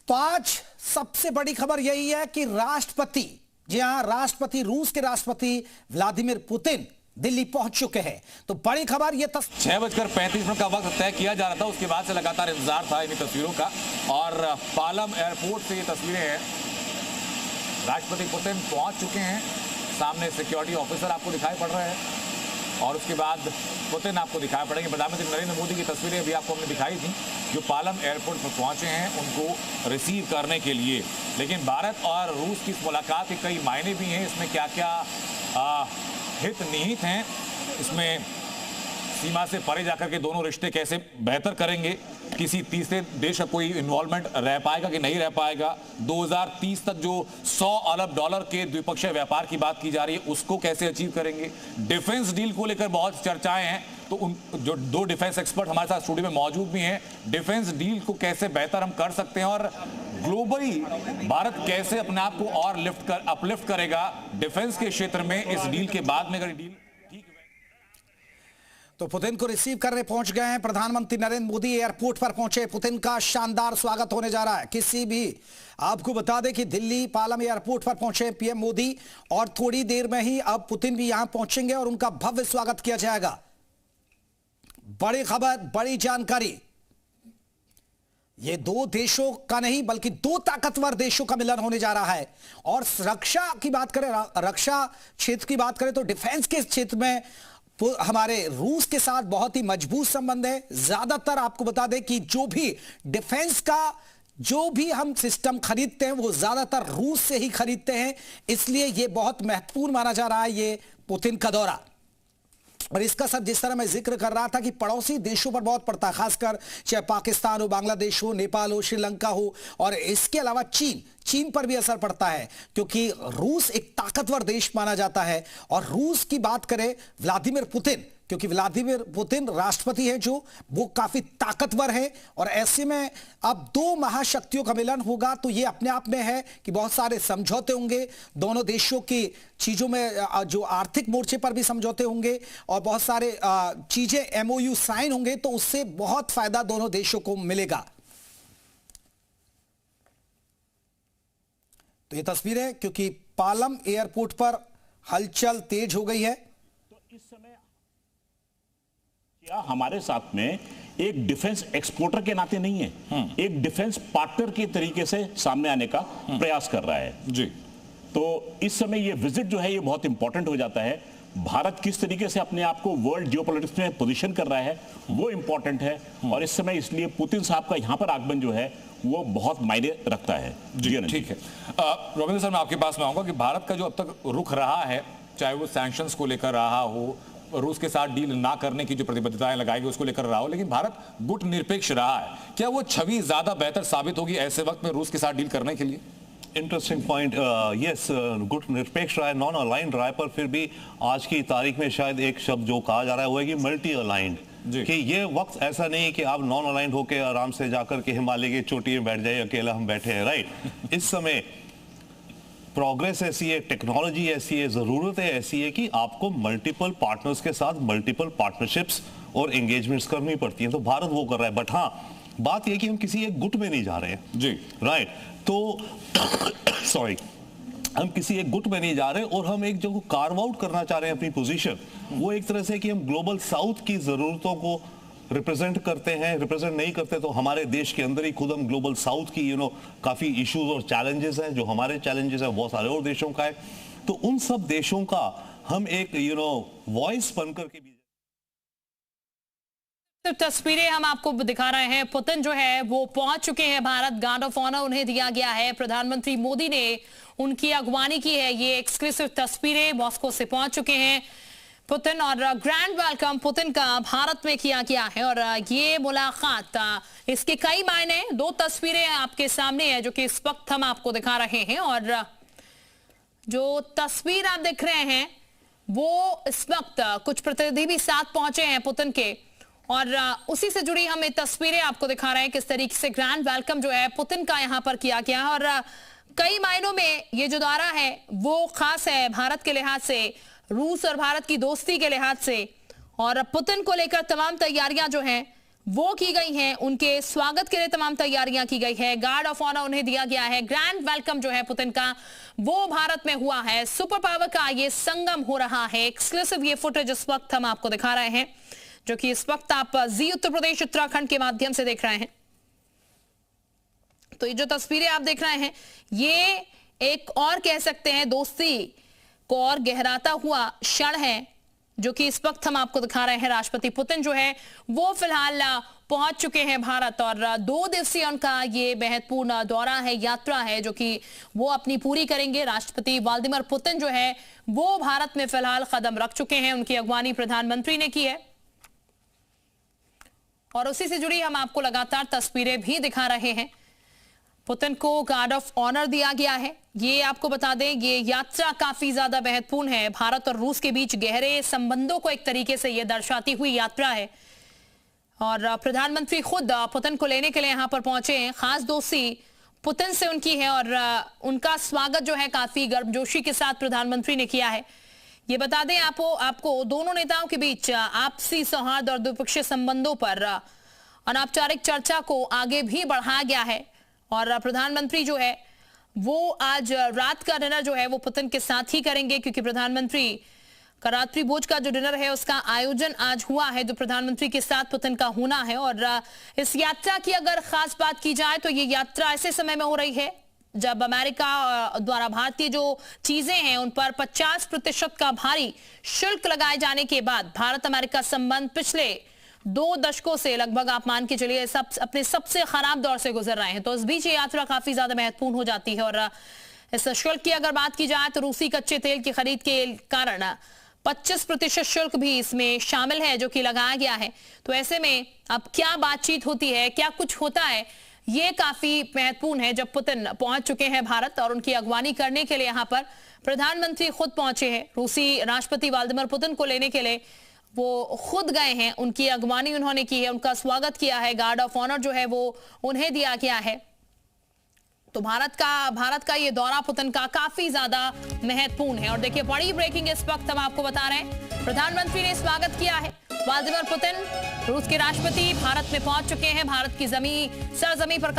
तो आज सबसे बड़ी खबर यही है कि राष्ट्रपति, जी हां, राष्ट्रपति, रूस के राष्ट्रपति व्लादिमीर पुतिन दिल्ली पहुंच चुके हैं। तो बड़ी खबर ये 6:35 का वक्त तय किया जा रहा था, उसके बाद से लगातार इंतजार था इन तस्वीरों का। और पालम एयरपोर्ट से ये तस्वीरें हैं। राष्ट्रपति पुतिन पहुंच चुके हैं, सामने सिक्योरिटी ऑफिसर आपको दिखाई पड़ रहे हैं और उसके बाद पुतिन आपको दिखाई पड़ेंगे। प्रधानमंत्री नरेंद्र मोदी की तस्वीरें अभी आपको हमने दिखाई थी, जो पालम एयरपोर्ट पर पहुंचे हैं उनको रिसीव करने के लिए। लेकिन भारत और रूस की इस मुलाकात के कई मायने भी हैं। इसमें क्या क्या हित निहित हैं, इसमें सीमा से परे जाकर के दोनों रिश्ते कैसे बेहतर करेंगे, किसी तीसरे देश का कोई इन्वॉल्वमेंट रह पाएगा कि नहीं रह पाएगा, 2030 तक जो $100 अरब के द्विपक्षीय व्यापार की बात की जा रही है उसको कैसे अचीव करेंगे। डिफेंस डील को लेकर बहुत चर्चाएं हैं, तो उन जो दो डिफेंस एक्सपर्ट हमारे साथ स्टूडियो में मौजूद भी हैं, डिफेंस डील को कैसे बेहतर हम कर सकते हैं और ग्लोबली भारत कैसे अपने आप को और अपलिफ्ट करेगा डिफेंस के क्षेत्र में इस डील के बाद में। अगर डील तो पुतिन को रिसीव करने पहुंच गए हैं प्रधानमंत्री नरेंद्र मोदी। एयरपोर्ट पर पहुंचे, पुतिन का शानदार स्वागत होने जा रहा है। किसी भी आपको बता दें कि दिल्ली पालम एयरपोर्ट पर पहुंचे पीएम मोदी और थोड़ी देर में ही अब पुतिन भी यहां पहुंचेंगे और उनका भव्य स्वागत किया जाएगा। बड़ी खबर, बड़ी जानकारी, ये दो देशों का नहीं बल्कि दो ताकतवर देशों का मिलन होने जा रहा है। और रक्षा की बात करें, रक्षा क्षेत्र की बात करें तो डिफेंस के क्षेत्र में हमारे रूस के साथ बहुत ही मजबूत संबंध है। ज्यादातर आपको बता दें कि जो भी डिफेंस का जो भी हम सिस्टम खरीदते हैं वो ज्यादातर रूस से ही खरीदते हैं, इसलिए यह बहुत महत्वपूर्ण माना जा रहा है ये पुतिन का दौरा। और इसका सब जिस तरह मैं जिक्र कर रहा था कि पड़ोसी देशों पर बहुत पड़ता है, खासकर चाहे पाकिस्तान हो, बांग्लादेश हो, नेपाल हो, श्रीलंका हो, और इसके अलावा चीन पर भी असर पड़ता है क्योंकि रूस एक ताकतवर देश माना जाता है। और रूस की बात करें व्लादिमीर पुतिन, क्योंकि व्लादिमीर पुतिन राष्ट्रपति है जो वो काफी ताकतवर है, और ऐसे में अब दो महाशक्तियों का मिलन होगा तो ये अपने आप में है कि बहुत सारे समझौते होंगे दोनों देशों की चीजों में, जो आर्थिक मोर्चे पर भी समझौते होंगे और बहुत सारे चीजें एमओयू साइन होंगे, तो उससे बहुत फायदा दोनों देशों को मिलेगा। तो ये तस्वीर है क्योंकि पालम एयरपोर्ट पर हलचल तेज हो गई है। तो इस समय हमारे साथ में एक डिफेंस एक्सपोर्टर के नाते नहीं है, एक डिफेंस पार्टनर के तरीके से सामने आने का प्रयास कर रहा है जी। तो इस समय ये विजिट जो है ये बहुत इंपॉर्टेंट हो जाता है। भारत किस तरीके से अपने आप को वर्ल्ड जियोपॉलिटिक्स में पोजीशन कर रहा है वो इंपॉर्टेंट है, और इस समय इसलिए पुतिन साहब का यहां पर आगमन जो है वो बहुत मायने रखता है जी। ठीक है, रविंद्र सर, मैं आपके पास में आऊंगा कि भारत का जो अब तक रुख रहा है, चाहे वो सैंक्शंस को लेकर रहा हो, रूस के साथ डील ना करने की जो प्रतिबद्धताएं लगाई गई उसको लेकर रहा हो, लेकिन भारत गुट निरपेक्ष रहा है। क्या वो छवि ज्यादा बेहतर साबित होगी ऐसे वक्त में रूस के साथ डील करने के लिए? Interesting point. यस, गुट निरपेक्ष रहा है, नॉन अलाइंड रहा है, पर फिर भी आज की तारीख में शायद एक शब्द जो कहा जा रहा है वो है कि मल्टी अलाइंड, कि ये वक्त ऐसा नहीं है कि आप नॉन अलाइंड होकर आराम से जाकर के हिमालय की चोटी में बैठ जाइए, अकेला हम बैठे हैं, राइट। इस समय प्रोग्रेस ऐसी है, टेक्नोलॉजी ऐसी है, जरूरतें ऐसी है कि आपको मल्टीपल पार्टनर्स के साथ मल्टीपल पार्टनरशिप्स और एंगेजमेंट्स करनी पड़ती हैं, तो भारत वो कर रहा है। बट हाँ, बात यह कि हम किसी एक गुट में नहीं जा रहे हैं जी, राइट। तो सॉरी, हम किसी एक गुट में नहीं जा रहे और हम एक जो कार्व आउट करना चाह रहे हैं अपनी पोजीशन, वो एक तरह से कि हम ग्लोबल साउथ की जरूरतों को रिप्रेजेंट करते हैं। रिप्रेजेंट नहीं करते तो हमारे देश के अंदर ही खुद हम ग्लोबल साउथ की काफी इश्यूज और चैलेंजेस हैं, जो हमारे चैलेंजेस हैं बहुत सारे और देशों का है, तो उन सब देशों का हम एक वॉइस बनकर के भी। तो तस्वीरें हम आपको दिखा रहे हैं, पुतिन जो है वो पहुंच चुके हैं भारत, गार्ड ऑफ ऑनर उन्हें दिया गया है, प्रधानमंत्री मोदी ने उनकी अगवानी की है। ये एक्सक्लूसिव तस्वीरें, मॉस्को से पहुंच चुके हैं पुतिन और ग्रैंड वेलकम पुतिन का भारत में किया गया है। और ये मुलाकात, इसके कई मायने, दो तस्वीरें आपके सामने है जो कि इस वक्त हम आपको दिखा रहे हैं, और जो तस्वीर आप देख रहे हैं वो इस वक्त कुछ प्रतिनिधि भी साथ पहुंचे हैं पुतिन के, और उसी से जुड़ी हम ये तस्वीरें आपको दिखा रहे हैं किस तरीके से ग्रैंड वेलकम जो है पुतिन का यहां पर किया गया है। और कई मायनों में ये जो दौरा है वो खास है भारत के लिहाज से, रूस और भारत की दोस्ती के लिहाज से, और पुतिन को लेकर तमाम तैयारियां जो हैं वो की गई हैं, उनके स्वागत के लिए तमाम तैयारियां की गई है, गार्ड ऑफ ऑनर उन्हें दिया गया है, ग्रैंड वेलकम जो है पुतिन का वो भारत में हुआ है। सुपर पावर का ये संगम हो रहा है। एक्सक्लूसिव ये फुटेज इस वक्त हम आपको दिखा रहे हैं, जो कि इस वक्त आप जी उत्तर प्रदेश उत्तराखंड के माध्यम से देख रहे हैं। तो ये जो तस्वीरें आप देख रहे हैं, ये एक और कह सकते हैं दोस्ती को और गहराता हुआ क्षण है, जो कि इस वक्त हम आपको दिखा रहे हैं। राष्ट्रपति पुतिन जो है वो फिलहाल पहुंच चुके हैं भारत, और 2 दिवसीय उनका ये महत्वपूर्ण दौरा है, यात्रा है, जो कि वो अपनी पूरी करेंगे। राष्ट्रपति व्लादिमीर पुतिन जो है वो भारत में फिलहाल कदम रख चुके हैं, उनकी अगवानी प्रधानमंत्री ने की है, और उसी से जुड़ी हम आपको लगातार तस्वीरें भी दिखा रहे हैं। पुतिन को गार्ड ऑफ ऑनर दिया गया है। ये आपको बता दें, ये यात्रा काफी ज्यादा महत्वपूर्ण है। भारत और रूस के बीच गहरे संबंधों को एक तरीके से ये दर्शाती हुई यात्रा है, और प्रधानमंत्री खुद पुतिन को लेने के लिए यहां पर पहुंचे हैं। खास दोस्ती पुतिन से उनकी है, और उनका स्वागत जो है काफी गर्मजोशी के साथ प्रधानमंत्री ने किया है। ये बता दें आपको दोनों नेताओं के बीच आपसी सौहार्द और द्विपक्षीय संबंधों पर अनौपचारिक चर्चा को आगे भी बढ़ाया गया है, और प्रधानमंत्री जो है वो आज रात का डिनर जो है वो पुतिन के साथ ही करेंगे, क्योंकि प्रधानमंत्री का रात्रि भोज का जो डिनर है उसका आयोजन आज हुआ है, जो प्रधानमंत्री के साथ पुतिन का होना है। और इस यात्रा की अगर खास बात की जाए तो ये यात्रा ऐसे समय में हो रही है जब अमेरिका द्वारा भारतीय जो चीजें हैं उन पर 50% का भारी शुल्क लगाए जाने के बाद भारत अमेरिका संबंध पिछले 2 दशकों से लगभग आप मान के चलिए अपने सबसे खराब दौर से गुजर रहे हैं। तो इस बीच ये यात्रा काफी ज्यादा महत्वपूर्ण हो जाती है, और इस शुल्क की अगर बात की जाए तो रूसी कच्चे तेल की खरीद के कारण 25% शुल्क भी इसमें शामिल है, जो कि लगाया गया है। तो ऐसे में अब क्या बातचीत होती है, क्या कुछ होता है, ये काफी महत्वपूर्ण है। जब पुतिन पहुंच चुके हैं भारत, और उनकी अगवानी करने के लिए यहाँ पर प्रधानमंत्री खुद पहुंचे हैं। रूसी राष्ट्रपति व्लादिमीर पुतिन को लेने के लिए वो खुद गए हैं, उनकी अगवानी उन्होंने की है, उनका स्वागत किया है, गार्ड ऑफ ऑनर जो है वो उन्हें दिया गया है। तो भारत का ये दौरा पुतिन का काफी ज्यादा महत्वपूर्ण है। और देखिए, बड़ी ब्रेकिंग इस वक्त हम आपको बता रहे हैं, प्रधानमंत्री ने स्वागत किया है। व्लादिमीर पुतिन रूस के राष्ट्रपति भारत में पहुंच चुके हैं, भारत की सरजमी पर